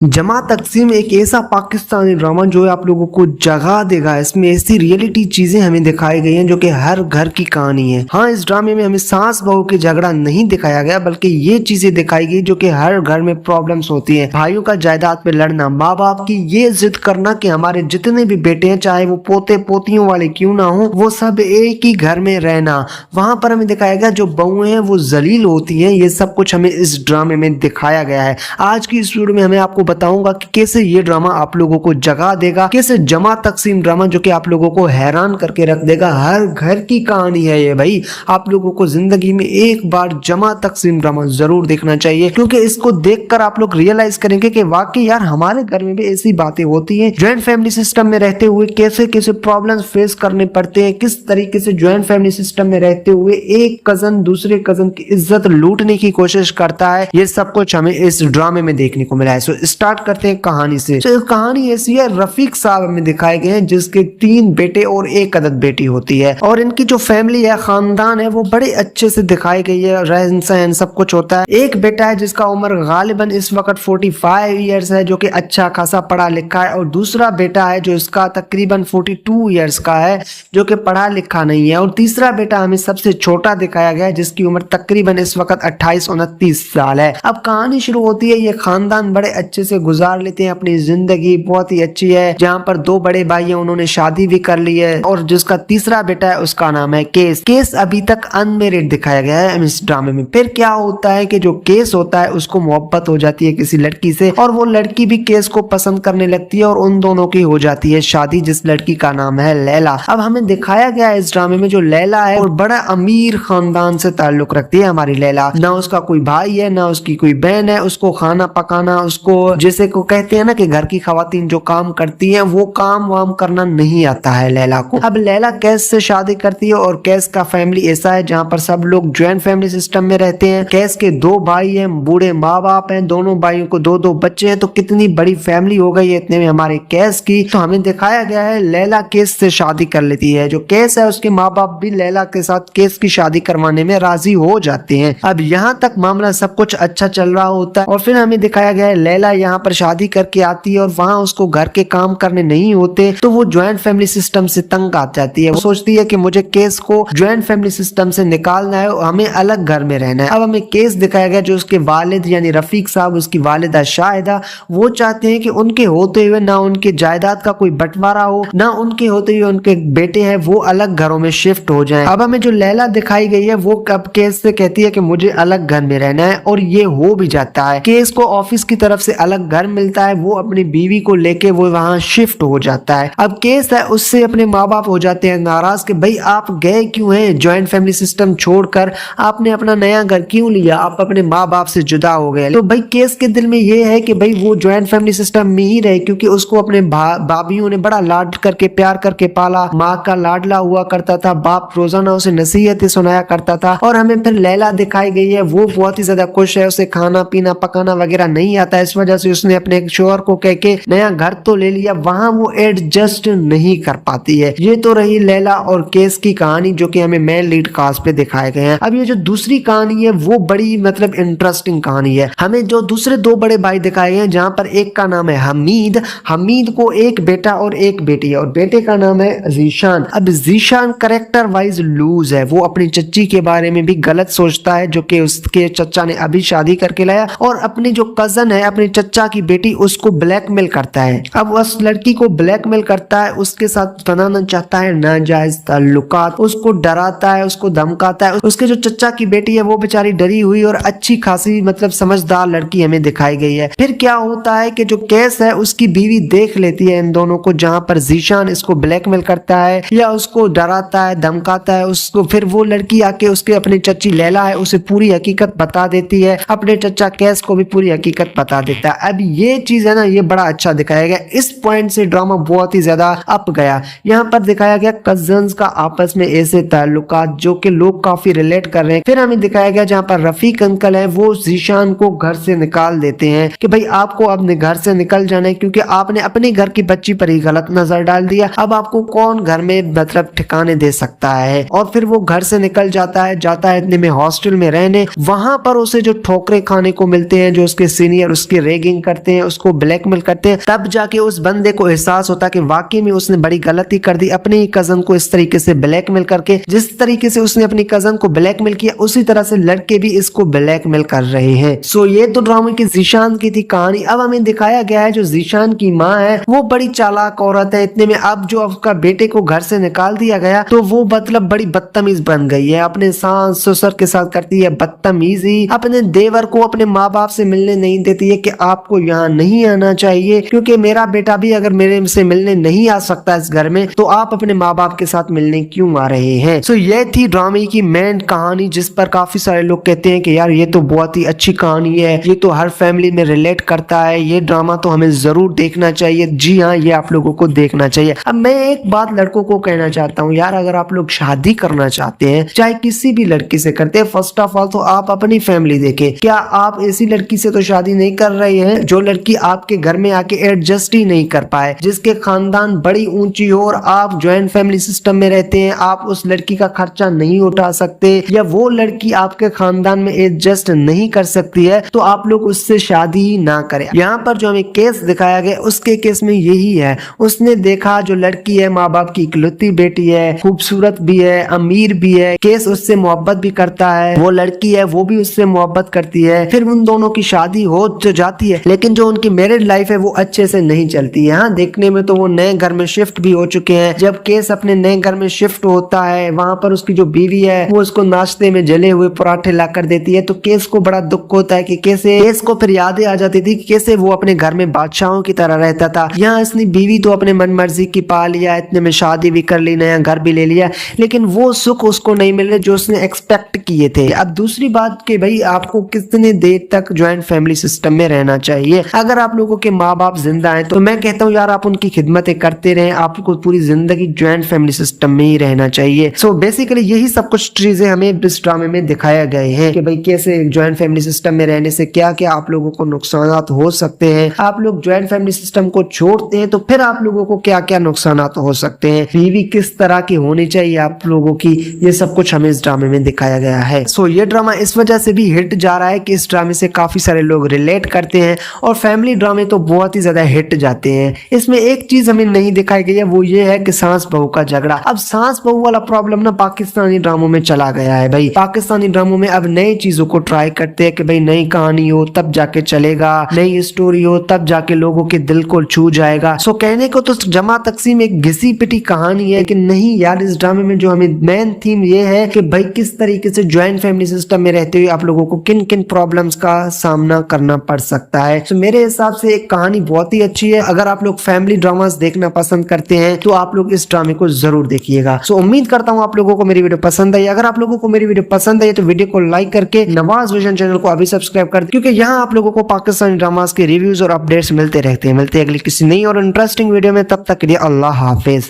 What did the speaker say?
जमा तकसीम एक ऐसा पाकिस्तानी ड्रामा जो है आप लोगों को जगा देगा। इसमें ऐसी रियलिटी चीजें हमें दिखाई गई हैं जो कि हर घर की कहानी है। हाँ, इस ड्रामे में हमें सास बहू के झगड़ा नहीं दिखाया गया, बल्कि ये चीजें दिखाई गई जो कि हर घर में प्रॉब्लम्स होती हैं। भाइयों का जायदाद पे लड़ना, माँ बाप की ये जिद करना कि हमारे जितने भी बेटे हैं, चाहे वो पोते पोतियों वाले क्यों ना हो, वो सब एक ही घर में रहना। वहां पर हमें दिखाया गया जो बहुएं हैं वो जलील होती हैं। ये सब कुछ हमें इस ड्रामे में दिखाया गया है। आज की इस वीडियो में हमें आपको बताऊंगा कि कैसे ये ड्रामा आप लोगों को जगा देगा, कैसे जमा तकसीम ड्रामा जो कि आप लोगों को हैरान करके रख देगा। हर घर की कहानी है ये भाई। आप लोगों को जिंदगी में एक बार जमा तकसीम ड्रामा जरूर देखना चाहिए, क्योंकि इसको देखकर आप लोग रियलाइज करेंगे कि वाकई यार हमारे घर में भी ऐसी बातें होती हैं। ज्वाइंट फैमिली सिस्टम में रहते हुए कैसे कैसे प्रॉब्लम्स फेस करने पड़ते हैं, किस तरीके से ज्वाइंट फैमिली सिस्टम में रहते हुए एक कजन दूसरे कजन की इज्जत लूटने की कोशिश करता है। ये सब कुछ हमें इस ड्रामे में देखने को मिला है। सो स्टार्ट करते हैं कहानी से। तो कहानी ऐसी है, रफीक साहब हमें दिखाए गए हैं जिसके 3 बेटे और 1 अदद बेटी होती है, और इनकी जो फैमिली है, खानदान है, वो बड़े अच्छे से दिखाई गई है। रहन सहन सब कुछ होता है। एक बेटा है जिसका उम्र गालिबन इस वक्त 45 ईयर्स है, जो कि अच्छा खासा पढ़ा लिखा है, और दूसरा बेटा है जो इसका तकरीबन 42 ईयर्स का है, जो कि पढ़ा लिखा नहीं है, और तीसरा बेटा हमें सबसे छोटा दिखाया गया है जिसकी उम्र तकरीबन इस वक्त 28-29 साल है। अब कहानी शुरू होती है। ये खानदान बड़े अच्छे से गुजार लेते हैं अपनी जिंदगी, बहुत ही अच्छी है। जहाँ पर 2 बड़े भाई हैं, उन्होंने शादी भी कर ली है, और जिसका तीसरा बेटा है उसका नाम है केस। केस अभी तक अनमेरिड दिखाया गया है इस ड्रामे में। फिर क्या होता है कि जो केस होता है उसको मोहब्बत हो जाती है किसी लड़की से, और वो लड़की भी केस को पसंद करने लगती है, और उन दोनों की हो जाती है शादी, जिस लड़की का नाम है लैला। अब हमें दिखाया गया है इस ड्रामे में जो लैला है और बड़ा अमीर खानदान से ताल्लुक रखती है हमारी लैला। ना उसका कोई भाई है, ना उसकी कोई बहन है। उसको खाना पकाना, उसको जैसे को कहते हैं ना कि घर की खवातीन जो काम करती हैं, वो काम वाम करना नहीं आता है लैला को। अब लैला कैस से शादी करती है, और कैस का फैमिली ऐसा है जहाँ पर सब लोग ज्वाइंट फैमिली सिस्टम में रहते हैं। कैस के 2 भाई हैं, बूढ़े माँ बाप हैं, दोनों भाइयों को 2-2 बच्चे हैं। तो कितनी बड़ी फैमिली हो गई है इतने में हमारे कैस की। तो हमें दिखाया गया है लैला केस से शादी कर लेती है। जो केस है उसके माँ बाप भी लैला के साथ केस की शादी करवाने में राजी हो जाते हैं। अब यहाँ तक मामला सब कुछ अच्छा चल रहा होता है, और फिर हमें दिखाया गया है लैला यहाँ पर शादी करके आती है, और वहाँ उसको घर के काम करने नहीं होते, तो वो ज्वाइंट फैमिली सिस्टम से तंग आ जाती है। वो सोचती है कि मुझे केस को ज्वाइंट फैमिली सिस्टम से निकालना है, हमें अलग घर में रहना है। अब हमें केस दिखाया गया जो उसके वालिद यानी रफीक साहब, उसकी वालिदा शाहिदा, वो चाहते हैं कि उनके होते हुए ना उनके जायदाद का कोई बंटवारा हो, ना उनके होते हुए उनके बेटे हैं वो अलग घरों में शिफ्ट हो जाएं। अब हमें जो लैला दिखाई गई है वो कब केस से कहती है कि मुझे अलग घर में रहना है, और ये हो भी जाता है। केस को ऑफिस की तरफ से अलग घर मिलता है, वो अपनी बीवी को लेके वो वहां शिफ्ट हो जाता है। अब केस है उससे अपने माँ बाप हो जाते हैं नाराज कि भाई आप गए क्यों हैं ज्वाइंट फैमिली सिस्टम छोड़कर, आपने अपना नया घर क्यों लिया, आप अपने माँ बाप से जुदा हो गए। तो भाई केस के दिल में ये है कि भाई वो ज्वाइंट फैमिली सिस्टम में ही रहे, क्योंकि उसको अपने भाभियों ने बड़ा लाड करके प्यार करके पाला, माँ का लाडला हुआ करता था, बाप रोजाना उसे नसीहतें सुनाया करता था। और हमें फिर लैला दिखाई गई है, वो बहुत ही ज्यादा खुश है, उसे खाना पीना पकाना वगैरह नहीं आता, इस वजह से उसने अपने शोहर को कह के नया घर तो ले लिया, वहां वो एडजस्ट नहीं कर पाती है। ये तो रही लैला और केस की कहानी जो कि हमें मेन लीड कास्ट पे दिखाए गए हैं। अब ये जो दूसरी कहानी है वो बड़ी मतलब इंटरेस्टिंग कहानी है। हमें जो दूसरे 2 बड़े भाई दिखाए गए हैं, जहाँ पर एक का नाम है हमीद। हमीद को 1 बेटा और 1 बेटी है, और बेटे का नाम है जीशान। अब जीशान करेक्टर वाइज लूज है, वो अपनी चच्ची के बारे में भी गलत सोचता है, जो कि उसके चच्चा ने अभी शादी करके लाया, और अपनी जो कजन है अपने चच्चा की बेटी उसको ब्लैकमेल करता है। अब उस लड़की को ब्लैकमेल करता है, उसके साथ बनाना चाहता है नाजायज ताल्लुकात, उसको डराता है, उसको धमकाता है। उसके जो चच्चा की बेटी है वो बेचारी डरी हुई और अच्छी खासी मतलब समझदार लड़की हमें दिखाई गई है। फिर क्या होता है कि जो केस है उसकी बीवी देख लेती है इन दोनों को, जहाँ पर जीशान इसको ब्लैकमेल करता है या उसको डराता है धमकाता है उसको। फिर वो लड़की आके उसके अपनी चच्ची लैला है उसे पूरी हकीकत बता देती है, अपने चच्चा केस को भी पूरी हकीकत बता देता है। अब ये चीज है ना, ये बड़ा अच्छा दिखाया गया। इस पॉइंट से ड्रामा बहुत ही ज्यादा अप गया। यहाँ पर दिखाया गया कजन्स का आपस में ऐसे ताल्लुकात जो कि लोग काफी रिलेट कर रहे हैं। फिर हमें दिखाया गया जहाँ पर रफीक अंकल है वो जीशान को घर से निकाल देते हैं कि भाई आपको अपने घर से निकल जाना है, क्योंकि आपने अपने घर की बच्ची पर ही गलत नजर डाल दिया। अब आपको कौन घर में मतलब ठिकाने दे सकता है। और फिर वो घर से निकल जाता है इतने में हॉस्टल में रहने। वहां पर उसे जो ठोकरे खाने को मिलते हैं, जो उसके सीनियर उसके रेगिंग बेगिंग करते हैं, उसको ब्लैकमेल करते हैं, तब जाके उस बंदे को एहसास होता है कि वाकई में उसने बड़ी गलती कर दी, अपने ही कजन को इस तरीके से ब्लैकमेल करके। जिस तरीके से उसने अपनी कजन को ब्लैकमेल किया उसी तरह से लड़के भी इसको ब्लैकमेल कर रहे हैं। सो ये तो ड्रामे की जीशान की थी कहानी। अब हमें दिखाया गया है जो जीशान की माँ है वो बड़ी चालाक औरत है। इतने में अब जो उसका बेटे को घर से निकाल दिया गया तो वो मतलब बड़ी बदतमीज बन गई है, अपने सास ससुर के साथ करती है बदतमीजी, अपने देवर को अपने माँ बाप से मिलने नहीं देती है कि आपको यहाँ नहीं आना चाहिए, क्योंकि मेरा बेटा भी अगर मेरे से मिलने नहीं आ सकता इस घर में तो आप अपने माँ बाप के साथ मिलने क्यों आ रहे हैं। सो ये थी ड्रामे की मेन कहानी, जिस पर काफी सारे लोग कहते हैं कि यार ये तो बहुत ही अच्छी कहानी है, ये तो हर फैमिली में रिलेट करता है, ये ड्रामा तो हमें जरूर देखना चाहिए। जी हाँ, ये आप लोगों को देखना चाहिए। अब मैं एक बात लड़कों को कहना चाहता हूँ, यार अगर आप लोग शादी करना चाहते हैं चाहे किसी भी लड़की से करते हैं, फर्स्ट ऑफ ऑल तो आप अपनी फैमिली देखें। क्या आप ऐसी लड़की से तो शादी नहीं कर रहे हैं जो लड़की आपके घर में आके एडजस्ट ही नहीं कर पाए, जिसके खानदान बड़ी ऊंची हो और आप ज्वाइंट फैमिली सिस्टम में रहते हैं, आप उस लड़की का खर्चा नहीं उठा सकते, या वो लड़की आपके खानदान में एडजस्ट नहीं कर सकती है, तो आप लोग उससे शादी ही ना करें। यहाँ पर जो हमें केस दिखाया गया उसके केस में यही है, उसने देखा जो लड़की है माँ बाप की इकलौती बेटी है, खूबसूरत भी है, अमीर भी है, केस उससे मोहब्बत भी करता है, वो लड़की है वो भी उससे मोहब्बत करती है, फिर उन दोनों की शादी हो तो जाती है, लेकिन जो उनकी मैरिड लाइफ है वो अच्छे से नहीं चलती है। हाँ, देखने में तो वो नए घर में शिफ्ट भी हो चुके हैं। जब केस अपने नए घर में शिफ्ट होता है वहां पर उसकी जो बीवी है वो उसको नाश्ते में जले हुए पराठे ला कर देती है, तो केस को बड़ा दुख होता है कि कैसे, केस को फिर यादें आ जाती थी कि कैसे वो अपने घर में बादशाहों की तरह रहता था। यहाँ इसने बीवी तो अपने मन मर्जी की पा लिया, इतने में शादी भी कर ली, नया घर भी ले लिया, लेकिन वो सुख उसको नहीं मिल रहे जो उसने एक्सपेक्ट किए थे। अब दूसरी बात कि भाई आपको कितने देर तक ज्वाइंट फैमिली सिस्टम में रहना चाहिए। अगर आप लोगों के माँ बाप जिंदा हैं तो मैं कहता हूँ यार आप उनकी खिदमतें करते रहें, आपको पूरी जिंदगी ज्वाइंट फैमिली सिस्टम में ही रहना चाहिए। सो बेसिकली यही सब कुछ चीजें हमें इस ड्रामे में दिखाया गए हैं कि भाई कैसे ज्वाइंट फैमिली सिस्टम में रहने से क्या क्या आप लोगों को नुकसान हो सकते हैं, आप लोग ज्वाइंट फैमिली सिस्टम को छोड़ते हैं तो फिर आप लोगों को क्या क्या नुकसान हो सकते हैं, बीवी किस तरह की होनी चाहिए आप लोगों की, ये सब कुछ हमें इस ड्रामे में दिखाया गया है। सो ये ड्रामा इस वजह से भी हिट जा रहा है कि इस ड्रामे से काफी सारे लोग रिलेट करते हैं और फैमिली ड्रामे तो बहुत ही ज्यादा हिट जाते हैं। इसमें एक चीज हमें नहीं दिखाई गई है वो ये है कि सास बहू का झगड़ा। अब सास बहू वाला प्रॉब्लम ना पाकिस्तानी ड्रामों में चला गया है भाई। पाकिस्तानी ड्रामों में अब नई चीजों को ट्राई करते हैं कि भाई नई कहानी हो तब जाके चलेगा, नई स्टोरी हो तब जाके लोगों के दिल को छू जाएगा। सो कहने को तो जमा तकसीम एक घिसी पिटी कहानी है कि नहीं यार, इस ड्रामे में जो हमें मेन थीम ये है कि भाई किस तरीके से ज्वाइंट फैमिली सिस्टम में रहते हुए आप लोगों को किन किन प्रॉब्लम्स का सामना करना पड़ सकता है। तो मेरे हिसाब से एक कहानी बहुत ही अच्छी है। अगर आप लोग फैमिली ड्रामास देखना पसंद करते हैं तो आप लोग इस ड्रामे को जरूर देखिएगा। सो उम्मीद करता हूँ आप लोगों को मेरी वीडियो पसंद आई। अगर आप लोगों को मेरी वीडियो पसंद आई तो वीडियो को लाइक करके नवाज विजन चैनल को अभी सब्सक्राइब कर दे, क्योंकि यहाँ आप लोगों को पाकिस्तानी ड्रामास के रिव्यूज और अपडेट्स मिलते रहते हैं। मिलते हैं अगली किसी नई और इंटरेस्टिंग वीडियो में, तब तक के लिए अल्लाह हाफिज।